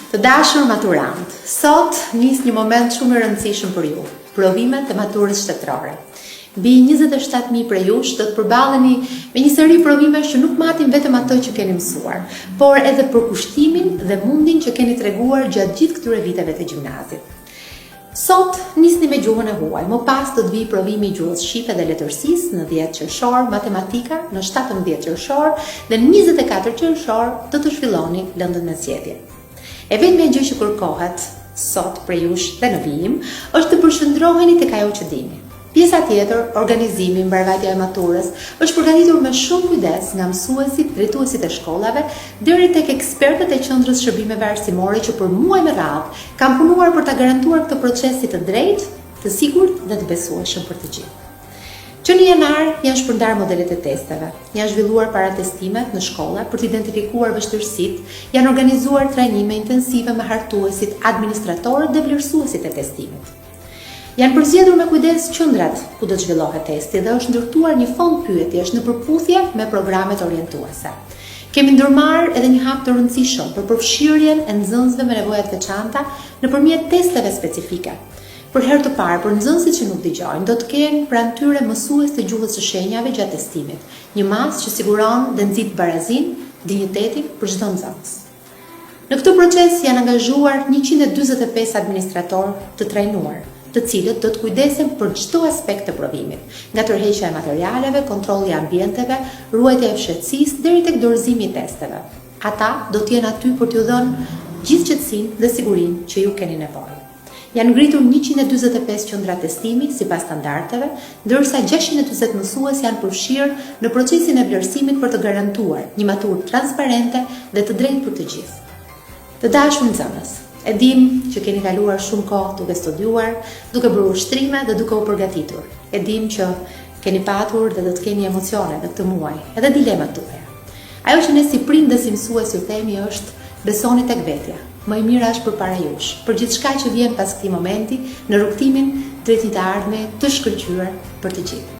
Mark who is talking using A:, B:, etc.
A: Të dashur maturant, sot nis një moment shumë i rëndësishëm për ju, provimet e maturës shtetërore. Mbi 27.000 prej jush do të përballeni me një seri provimesh që nuk matin vetëm ato që keni mësuar, por edhe përkushtimin dhe mundin që keni treguar gjatë gjithë këtyre viteve të gjimnazit. Sot nisni me gjuhën e huaj, më pas do të vijë provimi i gjuhës shqipe dhe letërsisë në 10 qershor, matematika në 17 qershor dhe në 24 qershor do të zhvilloni lëndën me zgjedhje. E vetmja gjë që kërkohet sot prej jush dhe në vijim është të përshëndroheni tek ajo që dini. Pjesa tjetër, organizimi, mbarvajtja e maturës, është përgatitur me shumë kujdes nga mësuesit, drejtuesit e shkollave, deri tek ekspertët e qendrës shërbimeve arsimore që për muaj me radhë kanë punuar për ta garantuar këtë proces të drejtë, të sigurt dhe të besueshëm për të gjithë. Që në janar janë shpërndar modelet e testeve, janë zhvilluar paratestimet në shkolla për të identifikuar vështirësitë, janë organizuar trajnime intensive me hartuesit, administratorët dhe vlerësuesit e testimit. Janë përzgjedhur me kujdes qendrat ku do të zhvillohet testi dhe është ndërtuar një fond pyetjesh në përputhje me programet orientuese. Kemi ndërmarrë edhe një hap të rëndësishëm për përfshirjen e nxënësve me nevoja të veçanta nëpërmjet testeve specifike. Për herë të parë, për nxënësit që nuk dëgjojnë, do të kenë pranë tyre mësues të gjuhës së shenjave gjatë testimit, një masë që siguron dhe nxit barazinë, dinjitetin për çdo nxënës. Në këtë proces janë angazhuar 145 administratorë të trajnuar, të cilët do të kujdesen për çdo aspekt të provimit, nga tërheqja e materialeve, kontrolli i ambienteve, ruajtja e fshehësisë deri tek dorëzimi i testeve. Ata do të jenë aty për t'ju dhënë gjithë qetësinë dhe sigurinë që ju keni nevojë. Janë ngritur 145 qendra testimi sipas standardeve, ndërsa 640 mësues janë përfshirë në procesin e vlerësimit për të garantuar një maturë transparente dhe të drejtë për të gjithë. Të dashur nxënës, e dim që keni kaluar shumë kohë duke studiuar, duke bërë ushtrime dhe duke u përgatitur. E dim që keni patur dhe do të keni emocione në këtë muaj, edhe dilemat tuaja. Ajo që ne si prindë dhe si mësues ju themi është besoni tek vetja. Më i mira është përpara jush, për gjithçka që vjen pas këtij momenti në rrugtimin drejt një të ardhme të shkëlqyer për të gjithë.